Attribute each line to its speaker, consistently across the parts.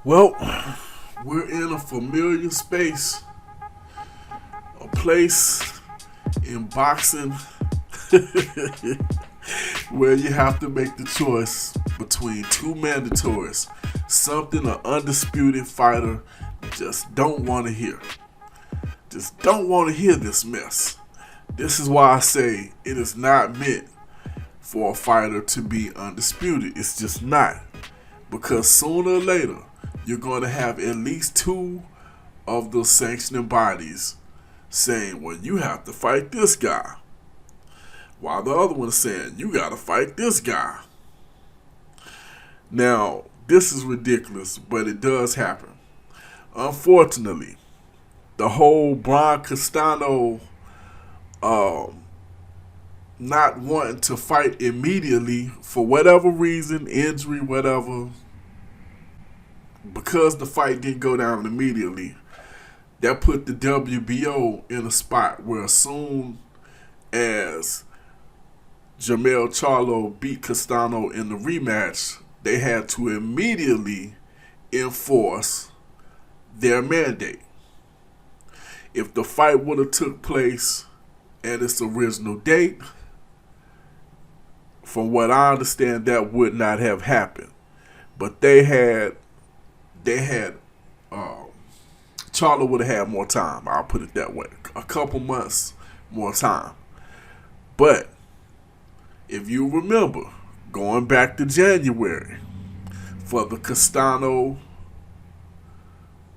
Speaker 1: Well, we're in a familiar space, a place in boxing where you have to make the choice between two mandatories, something an undisputed fighter just don't want to hear. Just don't want to hear this mess. This is why I say it is not meant for a fighter to be undisputed. It's just not. Because sooner or later, you're going to have at least two of the sanctioning bodies saying, well, you have to fight this guy. While the other one's saying, you got to fight this guy. Now, this is ridiculous, but it does happen. Unfortunately, the whole Brian Castano not wanting to fight immediately for whatever reason, injury, whatever, because the fight didn't go down immediately, that put the WBO in a spot where as soon as Jermell Charlo beat Castano in the rematch, they had to immediately enforce their mandate. If the fight would have took place at its original date, from what I understand, that would not have happened. But they had Charlo would have had more time. I'll put it that way. A couple months more time. But if you remember, going back to January, for the Castano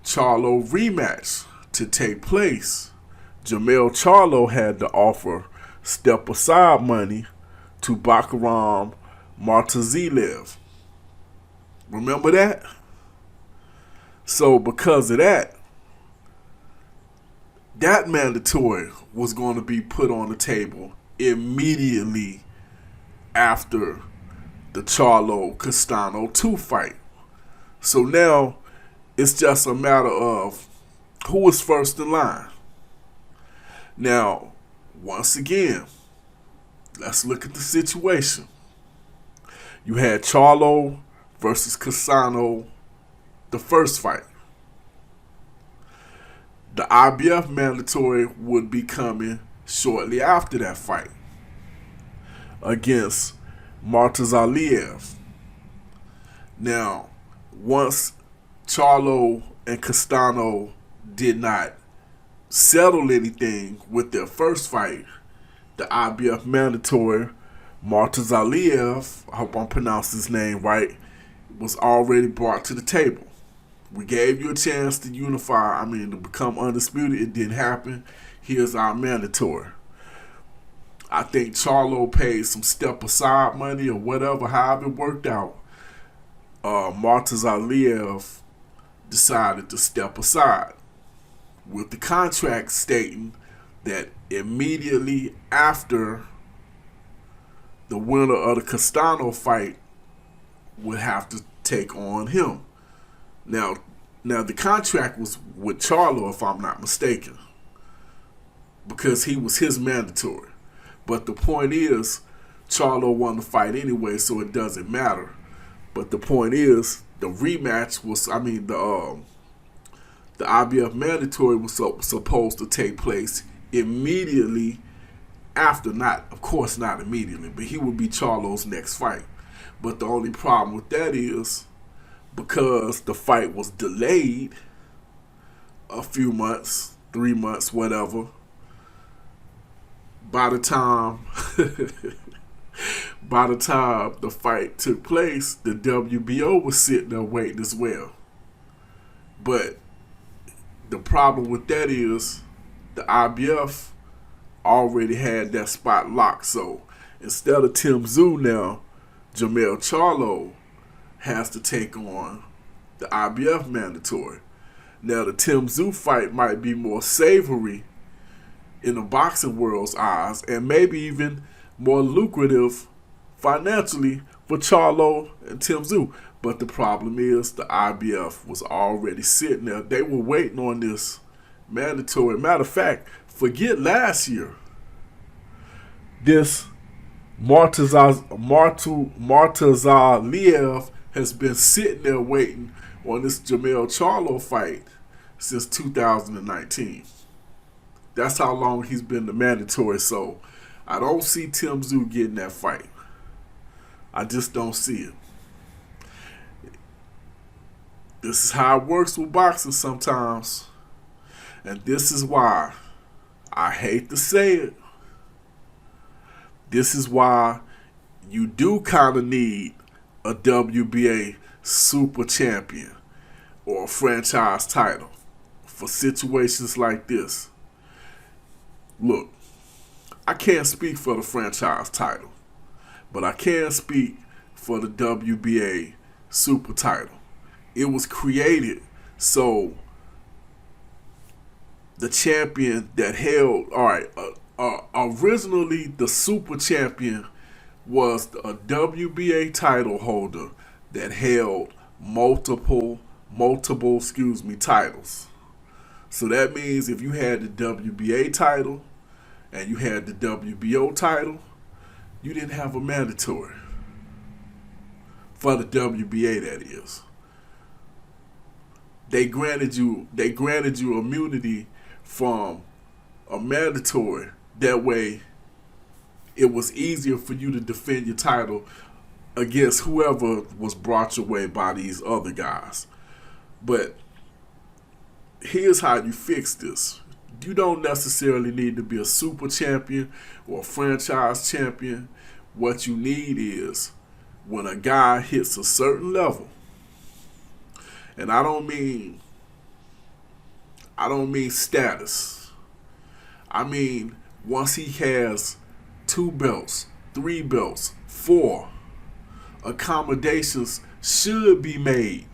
Speaker 1: Charlo rematch to take place, Jermell Charlo had to offer step aside money to Bakhram Murtazaliev. Remember that? So because of that, that mandatory was going to be put on the table immediately after the Charlo-Castano 2 fight. So now it's just a matter of who is first in line. Now, once again, let's look at the situation. You had Charlo versus Castano, the first fight. The IBF mandatory would be coming shortly after that fight against Murtazaliev. Now, once Charlo and Castano did not settle anything with their first fight, the IBF mandatory, Murtazaliev, I hope I'm pronouncing his name right, was already brought to the table. We gave you a chance to unify, to become undisputed. It didn't happen. Here's our mandatory. I think Charlo paid some step aside money or whatever, however it worked out. Murtazaliev decided to step aside, with the contract stating that immediately after the winner of the Castano fight would have to take on him. Now the contract was with Charlo, if I'm not mistaken, because he was his mandatory. But the point is, Charlo won the fight anyway, so it doesn't matter. But the point is, the rematch was, the IBF mandatory was supposed to take place immediately after, of course not immediately, but he would be Charlo's next fight. But the only problem with that is, because the fight was delayed a few months, 3 months, whatever, by the time the fight took place, the WBO was sitting there waiting as well. But the problem with that is the IBF already had that spot locked. So instead of Tim Tszyu now, Jermell Charlo has to take on the IBF mandatory. Now the Tim Tszyu fight might be more savory in the boxing world's eyes, and maybe even more lucrative financially for Charlo and Tim Tszyu. But the problem is the IBF was already sitting there. They were waiting on this mandatory. Matter of fact, forget last year. This Murtazaliev has been sitting there waiting on this Jermell Charlo fight since 2019. That's how long he's been the mandatory. So I don't see Tim Tszyu getting that fight. I just don't see it. This is how it works with boxing sometimes. And this is why, I hate to say it, this is why you do kind of need a WBA super champion or a franchise title for situations like this. Look, I can't speak for the franchise title, but I can speak for the WBA super title. It was created so the champion that held, originally the super champion was a WBA title holder that held multiple titles. So that means if you had the WBA title and you had the WBO title, you didn't have a mandatory. For the WBA, that is. They granted you immunity from a mandatory. That way it was easier for you to defend your title against whoever was brought your way by these other guys. But here's how you fix this. You don't necessarily need to be a super champion or a franchise champion. What you need is when a guy hits a certain level, and I don't mean status. I mean once he has 2 belts, 3 belts, 4, accommodations should be made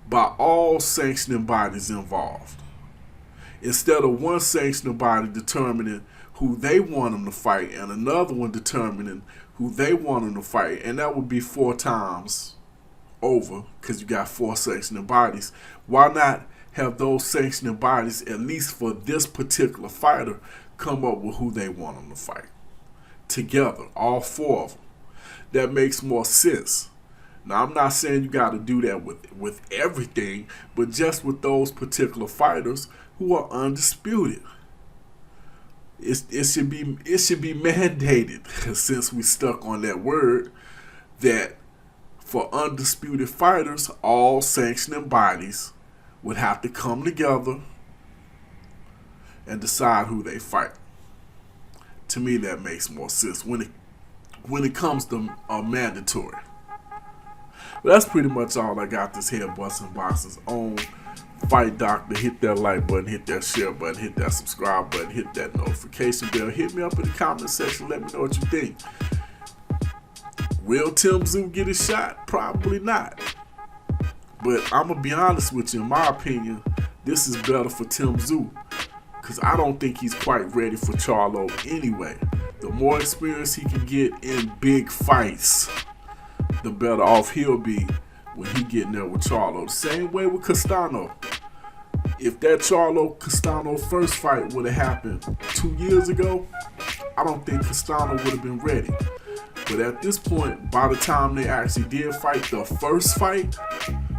Speaker 1: by all sanctioning bodies involved. Instead of one sanctioning body determining who they want him to fight and another one determining who they want him to fight, and that would be 4 times over because you got 4 sanctioning bodies. Why not have those sanctioning bodies, at least for this particular fighter, come up with who they want him to fight together, all 4 of them? That makes more sense. Now, I'm not saying you got to do that with everything, but just with those particular fighters who are undisputed. It should be mandated, since we stuck on that word, that for undisputed fighters, all sanctioning bodies would have to come together and decide who they fight. To me, that makes more sense when it comes to a mandatory. But that's pretty much all I got this here busting boxes on Fight Doctor. Hit that like button, hit that share button, hit that subscribe button, hit that notification bell. Hit me up in the comment section. Let me know what you think. Will Tim Tszyu get a shot? Probably not. But I'm going to be honest with you. In my opinion, this is better for Tim Tszyu, because I don't think he's quite ready for Charlo anyway. The more experience he can get in big fights, the better off he'll be when he get in there with Charlo. The same way with Castano. If that Charlo-Castano first fight would have happened 2 years ago, I don't think Castano would have been ready. But at this point, by the time they actually did fight the first fight,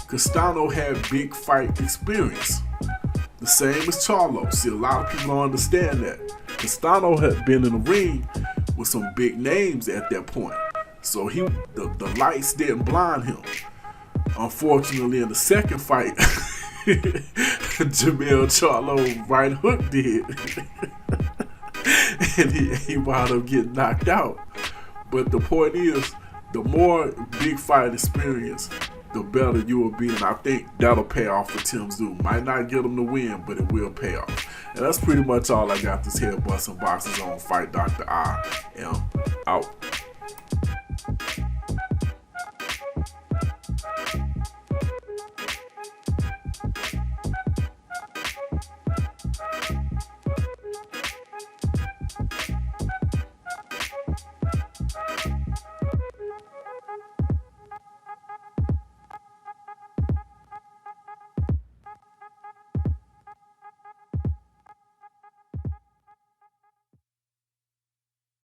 Speaker 1: Castano had big fight experience. The same as Charlo. See, a lot of people don't understand that. Castano had been in the ring with some big names at that point. So the lights didn't blind him. Unfortunately, in the second fight, Jermell Charlo right hook did. And he wound up getting knocked out. But the point is, the more big fight experience, the better you will be. And I think that'll pay off for Tim Tszyu. Might not get him to win, but it will pay off. And that's pretty much all I got this here busting boxes on Fight Doctor. I am out.